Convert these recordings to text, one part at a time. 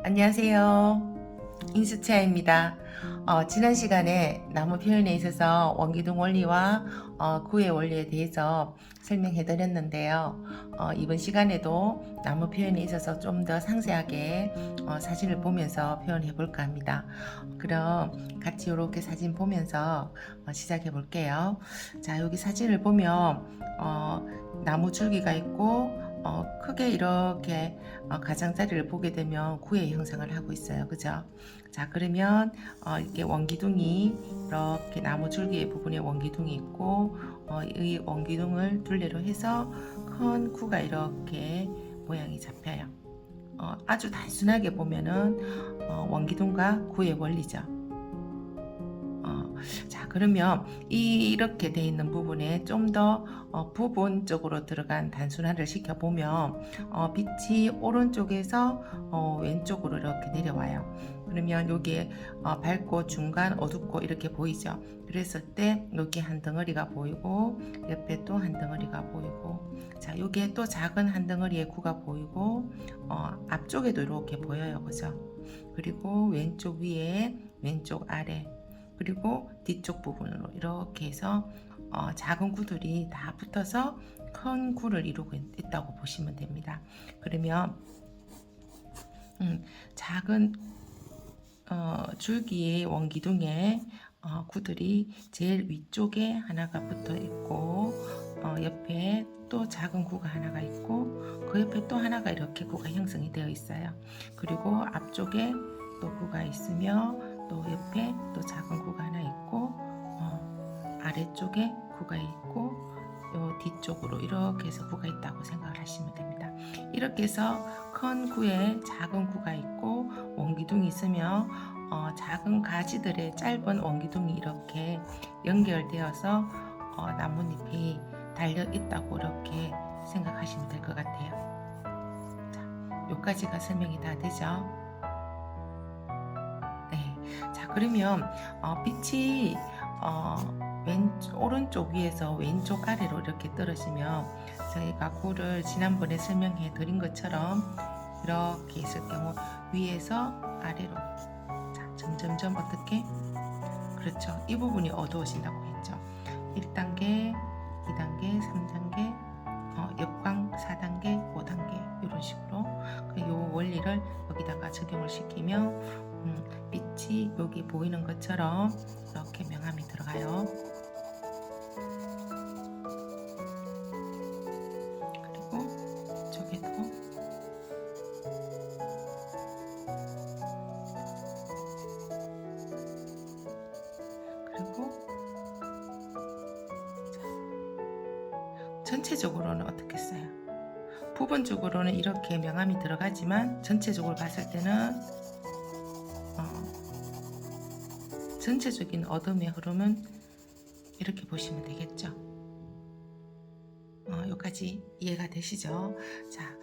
안녕하세요. 인수채아입니다. 지난 시간에 나무 표현에 있어서 원기둥 원리와 구의 원리에 대해서 설명해 드렸는데요. 이번 시간에도 나무 표현에 있어서 좀 더 상세하게 사진을 보면서 표현해 볼까 합니다. 그럼 같이 이렇게 사진 보면서 시작해 볼게요. 자, 여기 사진을 보면 나무 줄기가 있고 크게 이렇게 가장자리를 보게 되면 구의 형상을 하고 있어요. 그죠? 자, 그러면 이렇게 원기둥이 이렇게 나무 줄기 부분에 원기둥이 있고 이 원기둥을 둘레로 해서 큰 구가 이렇게 모양이 잡혀요. 아주 단순하게 보면은 원기둥과 구의 원리죠. 자, 그러면 이렇게 돼 있는 부분에 좀 더 부분적으로 들어간 단순화를 시켜보면 빛이 오른쪽에서 왼쪽으로 이렇게 내려와요. 그러면 여기에 밝고 중간 어둡고 이렇게 보이죠. 그랬을 때 여기 한 덩어리가 보이고 옆에 또 한 덩어리가 보이고, 자, 여기에 또 작은 한 덩어리의 구가 보이고 앞쪽에도 이렇게 보여요. 그죠? 그리고 왼쪽 위에 왼쪽 아래 그리고 뒤쪽 부분으로 이렇게 해서 작은 구들이 다 붙어서 큰 구를 이루고 있다고 보시면 됩니다. 그러면 작은 줄기의 원기둥에 구들이 제일 위쪽에 하나가 붙어 있고 옆에 또 작은 구가 하나가 있고 그 옆에 또 하나가 이렇게 구가 형성이 되어 있어요. 그리고 앞쪽에 또 구가 있으며 또 옆에 또 작은 구가 하나 있고 아래쪽에 구가 있고 요 뒤쪽으로 이렇게 해서 구가 있다고 생각을 하시면 됩니다. 이렇게 해서 큰 구에 작은 구가 있고 원기둥이 있으며 작은 가지들의 짧은 원기둥이 이렇게 연결되어서 나뭇잎이 달려 있다고 이렇게 생각하시면 될 것 같아요. 자, 여기까지가 설명이 다 되죠? 네. 자, 그러면 빛이 오른쪽 위에서 왼쪽 아래로 이렇게 떨어지면 저희가 구를 지난번에 설명해 드린 것처럼 이렇게 있을 경우 위에서 아래로, 자, 점점점 어떻게? 그렇죠. 이 부분이 어두워진다고 했죠. 1단계, 2단계, 3단계, 역광 4단계, 5단계 이런 식으로 이 원리를 여기다가 적용을 시키면 빛이 여기 보이는 것처럼 이렇게 명암이 들어가요. 그리고 저기도 그리고 전체적으로는 어떻겠어요? 부분적으로는 이렇게 명암이 들어가지만 전체적으로 봤을 때는 전체적인 어둠의 흐름은 이렇게 보시면 되겠죠. 여기까지 이해가 되시죠? 자,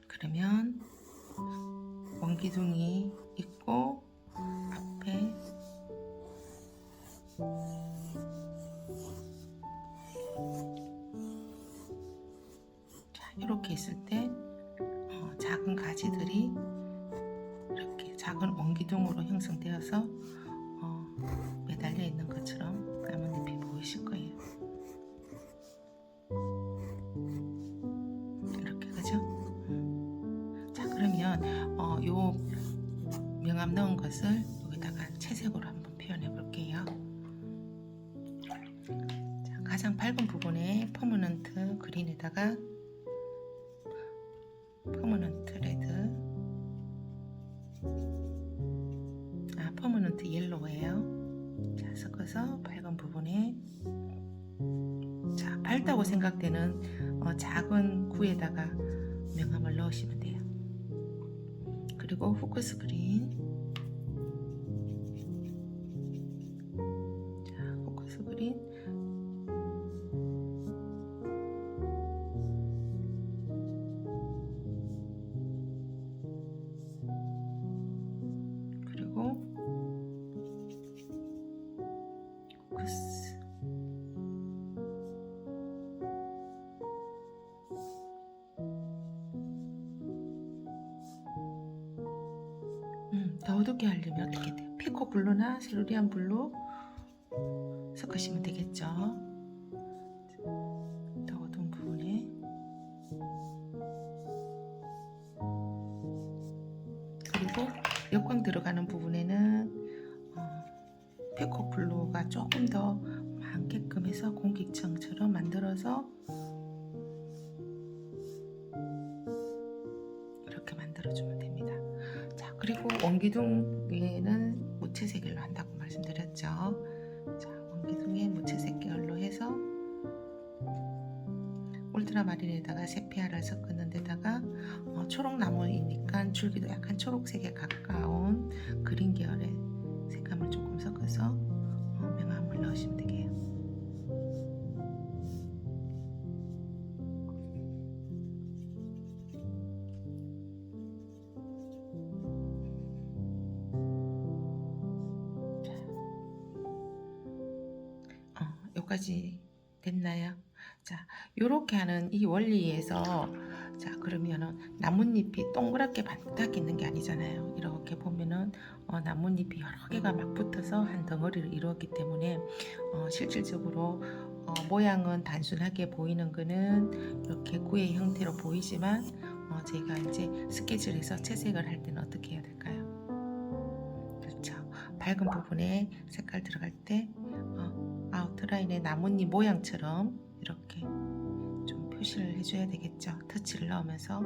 그러면 원기둥이 있고 앞에 자, 이렇게 있을 때 작은 가지들이 이렇게 작은 원기둥으로 형성되어서 매달려 있는 것처럼 나뭇잎이 보이실 거예요. 이렇게, 그죠? 자, 그러면 요 명암 넣은 것을 여기다가 채색으로 한번 표현해 볼게요. 자, 가장 밝은 부분에 퍼머넌트 그린에다가 퍼머넌트 레드, 퍼머넌트 옐로우예요. 자, 섞어서 밝은 부분에, 자, 밝다고 생각되는 작은 구에다가 명암을 넣으시면 돼요. 그리고 포커스 그린, 자, 포커스 그린, 그리고 포커스, 더 어둡게 하려면 어떻게 돼요? 피코 블루나 세루리안 블루 섞으시면 되겠죠. 더 어두운 부분에 그리고 역광 들어가는 부분에는 피코 블루가 조금 더 많게끔 해서 공기청처럼 만들어서 이렇게 만들어주면 됩니다. 자, 그리고 원기둥 위에는 무채색 계열로 한다고 말씀드렸죠. 자, 원기둥에 무채색 계열로 해서 울트라마린에다가 세피아를 섞는 데다가 초록나무이니까 줄기도 약간 초록색에 가까운 그린 계열의 색감을 조금 섞어서 명암을 넣으시면 되게요. 여기까지 됐나요? 자, 요렇게 하는 이 원리에서 자, 그러면은 나뭇잎이 동그랗게 반딱 있는 게 아니잖아요. 이렇게 보면은 나뭇잎이 여러 개가 막 붙어서 한 덩어리를 이루었기 때문에 실질적으로 모양은 단순하게 보이는 거는 이렇게 구의 형태로 보이지만 제가 이제 스케치를 해서 채색을 할 때는 어떻게 해야 될까요? 그렇죠. 밝은 부분에 색깔 들어갈 때 아웃라인의 나뭇잎 모양처럼 이렇게 좀 표시를 해줘야 되겠죠. 터치를 넣으면서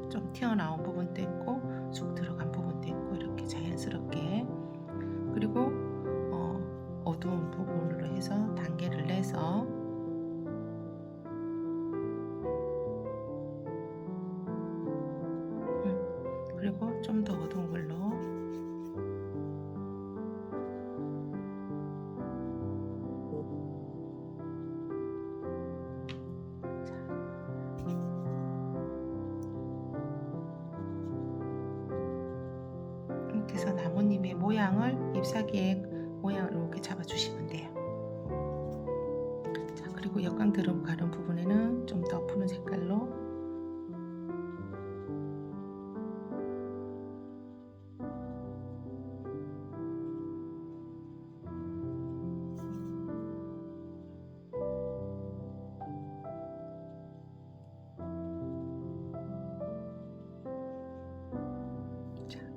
좀 튀어나온 부분도 있고 쑥 들어간 부분도 있고 이렇게 자연스럽게 그리고 어두운 부분으로 해서 단계를 내서 그리고 좀 더 어두운 걸로 이렇게 해서 나뭇잎의 모양을 잎사귀의 모양을 이렇게 잡아주시면 돼요. 자, 그리고 역광 들어가는 부분에는 좀 더 푸른 색깔로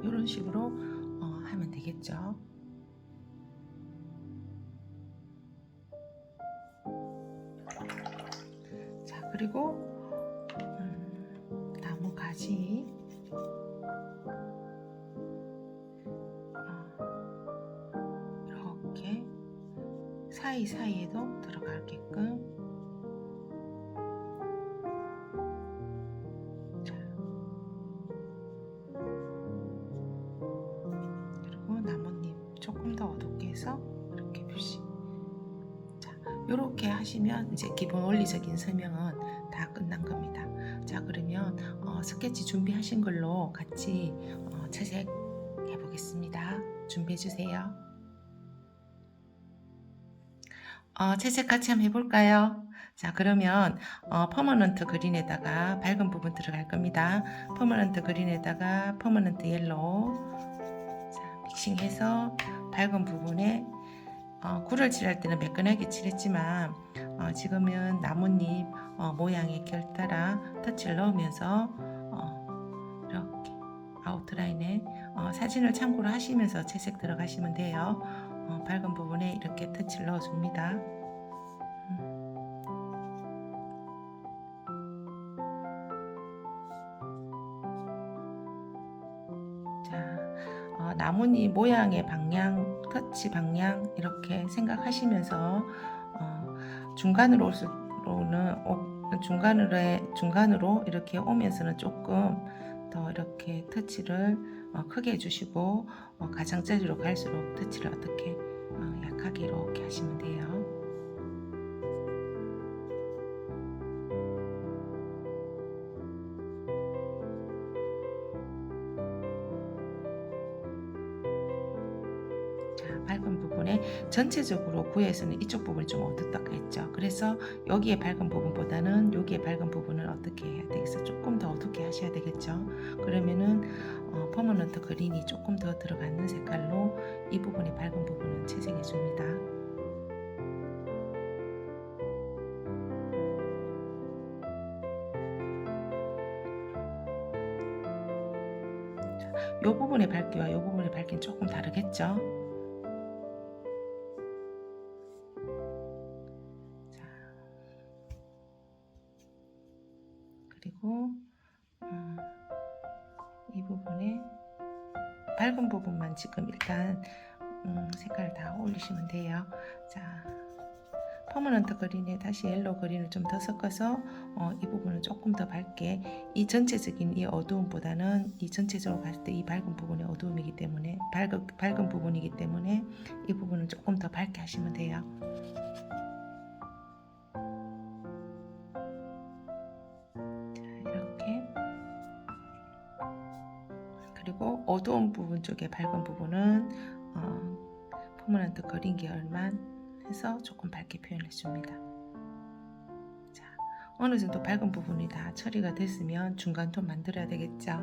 이런 식으로 하면 되겠죠. 자, 그리고 나무 가지 이렇게 사이사이에도 들어가게끔 조금 더 어둡게 해서 이렇게 표시. 자, 이렇게 하시면 이제 기본 원리적인 설명은 다 끝난 겁니다. 자, 그러면 스케치 준비하신 걸로 같이 채색 해보겠습니다. 준비해 주세요. 채색 같이 한번 해볼까요? 자, 그러면 퍼머넌트 그린에다가 밝은 부분 들어갈 겁니다. 퍼머넌트 그린에다가 퍼머넌트 옐로우 믹싱해서 밝은 부분에 굴을 칠할 때는 매끈하게 칠했지만 지금은 나뭇잎 모양의 결 따라 터치를 넣으면서 이렇게 아웃라인에 사진을 참고로 하시면서 채색 들어가시면 돼요. 밝은 부분에 이렇게 터치를 넣어줍니다. 나뭇잎 모양의 방향, 터치 방향 이렇게 생각하시면서 중간으로 이렇게 오면서는 조금 더 이렇게 터치를 크게 해주시고 가장자리로 갈수록 터치를 어떻게 약하게 이렇게 하시면 돼요. 밝은 부분에 전체적으로 구에서는 이쪽 부분이 좀 어둡다고 했죠. 그래서 여기에 밝은 부분보다는 여기에 밝은 부분을 어떻게 해야 되겠어? 조금 더 어둡게 하셔야 되겠죠. 그러면은 퍼머넌트 그린이 조금 더 들어가는 색깔로 이 부분이 밝은 부분은 채색해 줍니다. 이 부분의 밝기와 이 부분의 밝기는 조금 다르겠죠? 자, 그리고 이 부분에 밝은 부분만 지금 일단 색깔을 다 올리시면 돼요. 자, 퍼머넌트 그린에 다시 옐로우 그린을 좀 더 섞어서 이 부분은 조금 더 밝게, 이 전체적인 이 어두움보다는 이 전체적으로 봤을 때 이 밝은 부분이 어두움이기 때문에 밝은 부분이기 때문에 이 부분은 조금 더 밝게 하시면 돼요. 자, 이렇게. 그리고 어두운 부분 쪽에 밝은 부분은 퍼머넌트 그린 계열만 해서 조금 밝게 표현해 줍니다. 자, 어느 정도 밝은 부분이 다 처리가 됐으면 중간톤 만들어야 되겠죠.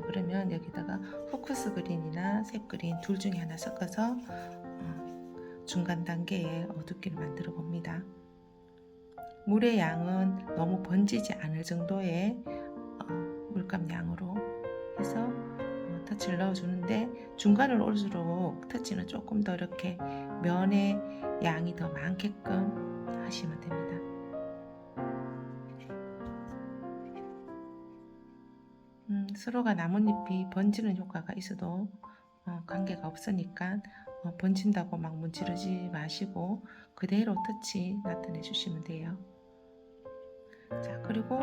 그러면 여기다가 포커스 그린이나 색 그린 둘 중에 하나 섞어서 중간 단계에 어둡기를 만들어 봅니다. 물의 양은 너무 번지지 않을 정도의 물감 양으로 해서 터치를 넣어주는데, 중간을 올수록 터치는 조금 더 이렇게 면의 양이 더 많게끔 하시면 됩니다. 서로가 나뭇잎이 번지는 효과가 있어도 관계가 없으니까 번진다고 막 문지르지 마시고 그대로 터치 나타내 주시면 돼요. 자, 그리고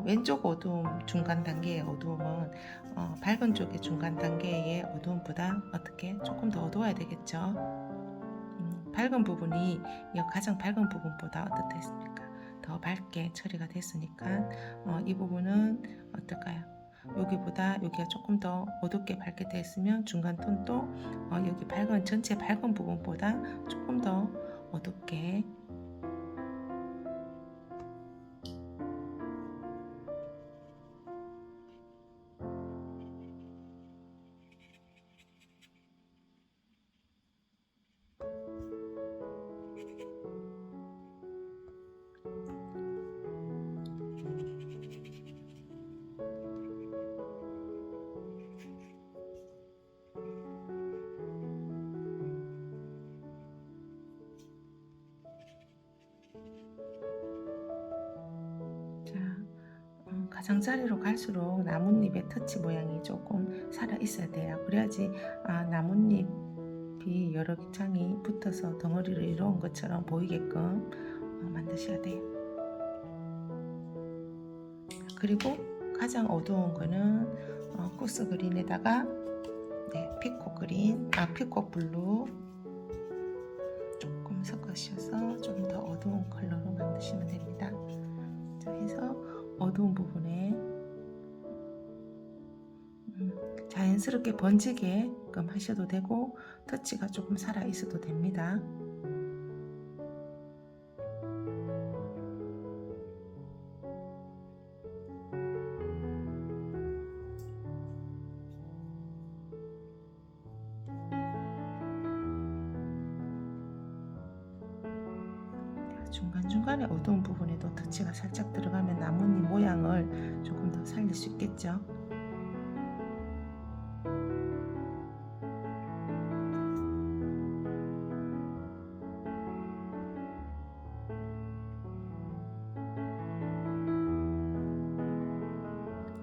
왼쪽 어두움, 중간 단계의 어두움은 밝은 쪽의 중간 단계의 어두움보다 어떻게 조금 더 어두워야 되겠죠. 밝은 부분이 가장 밝은 부분보다 어떻습니까? 더 밝게 처리가 됐으니까 이 부분은 어떨까요? 여기보다 여기가 조금 더 어둡게 밝게 됐으면 중간 톤도 여기 전체 밝은 부분보다 조금 더 어둡게. 가장자리로 갈수록 나뭇잎의 터치 모양이 조금 살아 있어야 돼요. 그래야지 나뭇잎이 여러 장이 붙어서 덩어리를 이루은 것처럼 보이게끔 만드셔야 돼요. 그리고 가장 어두운 거는 코스 그린에다가 피콕 그린, 피콕 블루 조금 섞으셔서 좀 더 어두운 컬러로 만드시면 됩니다. 자, 해서 어두운 부분에 자연스럽게 번지게끔 하셔도 되고 터치가 조금 살아 있어도 됩니다. 중간중간에 어두운 부분에도 터치가 살짝 들어가면 나뭇잎 모양을 조금 더 살릴 수 있겠죠.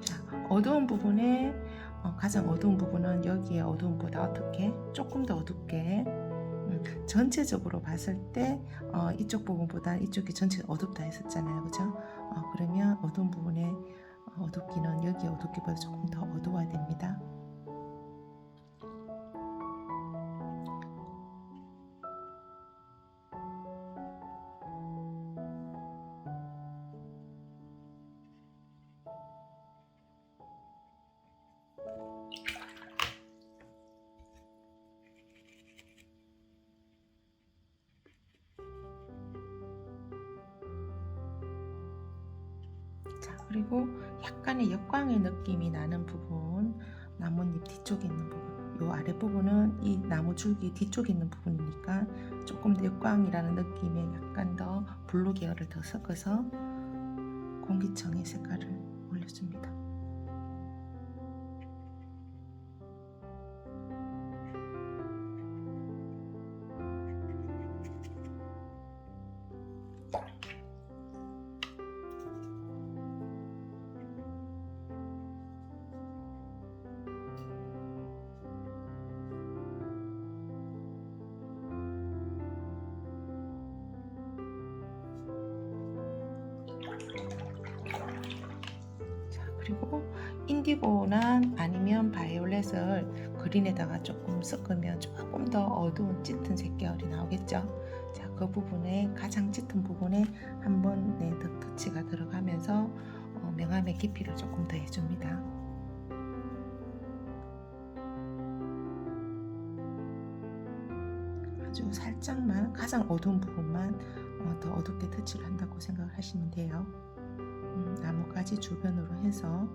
자, 어두운 부분에 가장 어두운 부분은 여기에 어두움보다 어떻게 조금 더 어둡게, 전체적으로 봤을 때 이쪽 부분보다 이쪽이 전체 어둡다 했었잖아요, 그죠? 그러면 어두운 부분에 어둡기는 여기 어둡기보다 조금 더 어두워야 됩니다. 그리고 약간의 역광의 느낌이 나는 부분, 나뭇잎 뒤쪽에 있는 부분, 요 아랫부분은 이 나무 줄기 뒤쪽에 있는 부분이니까 조금 더 육광이라는 느낌에 약간 더 블루 계열을 더 섞어서 공기청의 색깔을 올려줍니다. 그리고 인디고나 아니면 바이올렛을 그린에다가 조금 섞으면 조금 더 어두운 짙은 색계열이 나오겠죠. 자, 그 부분에 가장 짙은 부분에 한번 더 터치가 들어가면서 명암의 깊이를 조금 더 해줍니다. 아주 살짝만 가장 어두운 부분만 더 어둡게 터치를 한다고 생각을 하시면 돼요. 나뭇가지 주변으로 해서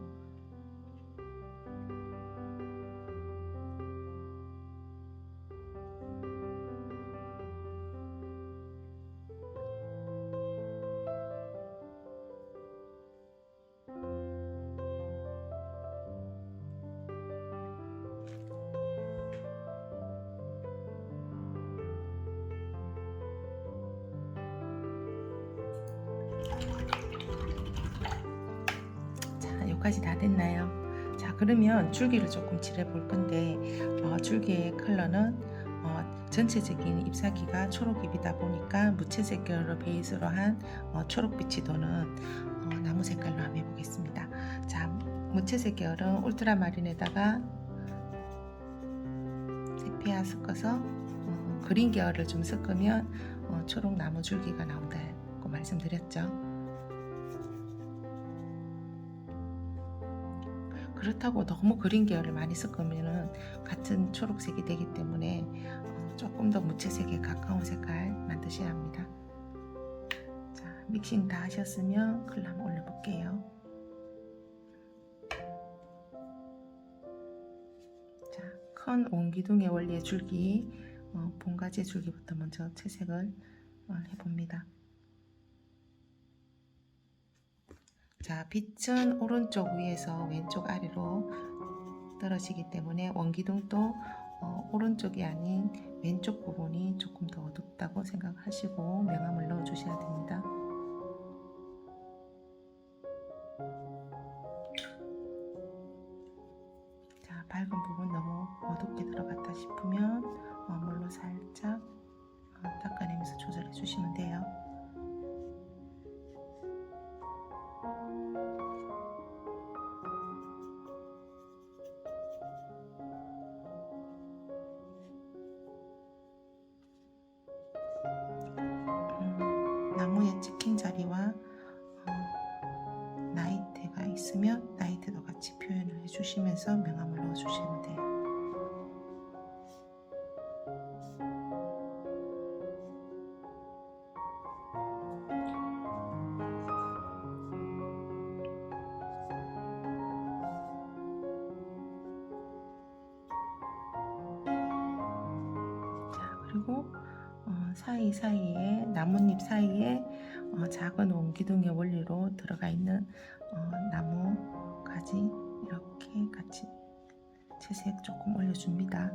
여기까지 다 됐나요? 자, 그러면 줄기를 조금 칠해 볼 건데 줄기의 컬러는 전체적인 잎사귀가 초록잎이다 보니까 무채색 계열을 베이스로 한 초록빛이 도는 나무 색깔로 한번 해보겠습니다. 자, 무채색 계열은 울트라마린에다가 세피아 섞어서 그린 계열을 좀 섞으면 초록 나무 줄기가 나온다고 말씀드렸죠. 그렇다고 너무 그린 계열을 많이 섞으면 같은 초록색이 되기 때문에 조금 더 무채색에 가까운 색깔 만드셔야 합니다. 자, 믹싱 다 하셨으면 컬러 한번 올려볼게요. 자, 큰 원기둥의 원리의 줄기, 본가지의 줄기부터 먼저 채색을 해봅니다. 자, 빛은 오른쪽 위에서 왼쪽 아래로 떨어지기 때문에 원기둥도 오른쪽이 아닌 왼쪽 부분이 조금 더 어둡다고 생각하시고 명암을 넣어 주셔야 됩니다. 자, 밝은 부분 너무 어둡게 들어갔다 싶으면 물로 살짝 닦아내면서 조절해 주시면 돼요. 나무에 찍힌 자리와 나이테가 있으면 나이테도 같이 표현을 해주시면서 명암을 넣어주시면 돼요. 자, 그리고 사이사이에 나뭇잎 사이에 작은 원기둥의 원리로 들어가 있는 나무 가지 이렇게 같이 채색 조금 올려줍니다.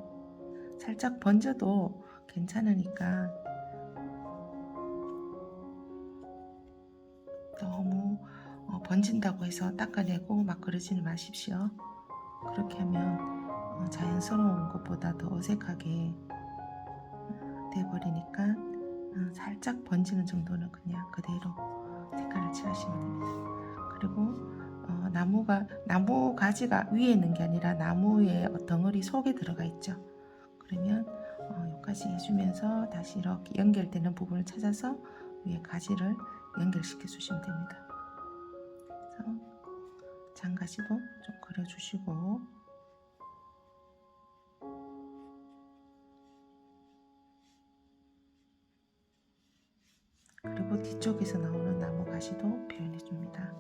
살짝 번져도 괜찮으니까 너무 번진다고 해서 닦아내고 막 그러지는 마십시오. 그렇게 하면 자연스러운 것보다 더 어색하게 돼버리니까 살짝 번지는 정도는 그냥 그대로 색깔을 칠하시면 됩니다. 그리고 나무 가지가 위에 있는 게 아니라 나무의 덩어리 속에 들어가 있죠. 그러면 여기까지 해주면서 다시 이렇게 연결되는 부분을 찾아서 위에 가지를 연결시켜 주시면 됩니다. 그래서 장가지도 좀 그려주시고 그리고 뒤쪽에서 나오는 나무 가지도 표현해 줍니다.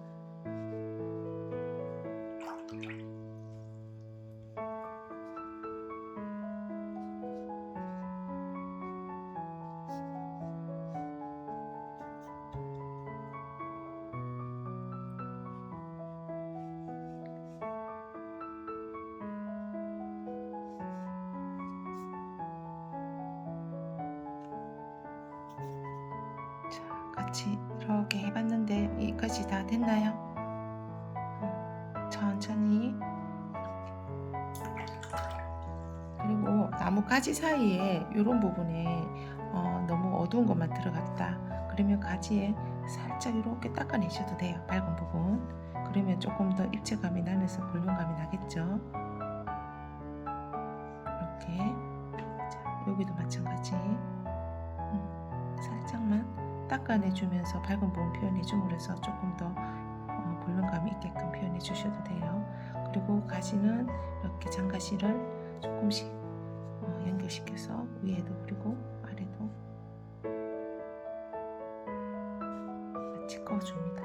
같이 이렇게 해봤는데 여기까지 다 됐나요? 천천히. 그리고 나무 가지 사이에 이런 부분에 너무 어두운 것만 들어갔다 그러면 가지에 살짝 이렇게 닦아내셔도 돼요. 밝은 부분. 그러면 조금 더 입체감이 나면서 볼륨감이 나겠죠. 이렇게. 자, 여기도 마찬가지. 살짝만 닦아내주면서 밝은 부분 표현해줌으로써 조금 더 볼륨감이 있게끔 표현해 주셔도 돼요. 그리고 가지는 이렇게 장가시를 조금씩 연결시켜서 위에도 그리고 아래도 같이 그어줍니다.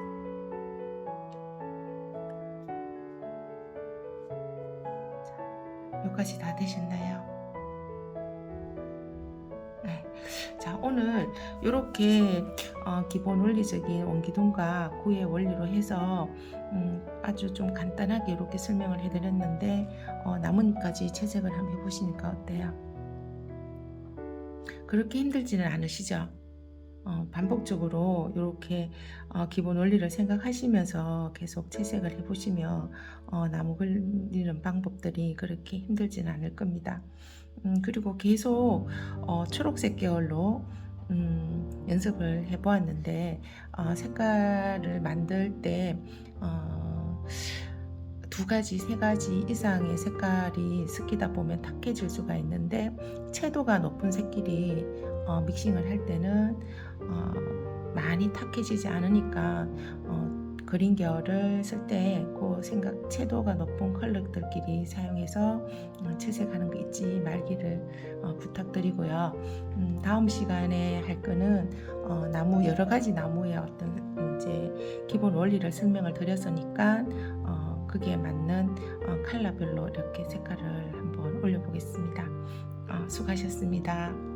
자, 여기까지 다 되셨나요? 네. 자, 오늘 이렇게 기본 원리적인 원기둥과 구의 원리로 해서 아주 좀 간단하게 이렇게 설명을 해드렸는데 나뭇잎까지 채색을 한번 해보시니까 어때요? 그렇게 힘들지는 않으시죠? 반복적으로 이렇게 기본 원리를 생각하시면서 계속 채색을 해보시면 나무 그리는 방법들이 그렇게 힘들지는 않을 겁니다. 그리고 계속 초록색 계열로 연습을 해보았는데 색깔을 만들 때 2가지, 3가지 이상의 색깔이 섞이다 보면 탁해질 수가 있는데 채도가 높은 색끼리 믹싱을 할 때는 많이 탁해지지 않으니까 그린 계열을 쓸 때 그 채도가 높은 컬러들끼리 사용해서 채색하는 거 잊지 말기를 부탁드리고요. 다음 시간에 할 거는 나무 여러 가지 나무의 어떤 이제 기본 원리를 설명을 드렸으니까 그게 맞는 컬러별로 이렇게 색깔을 한번 올려보겠습니다. 수고하셨습니다.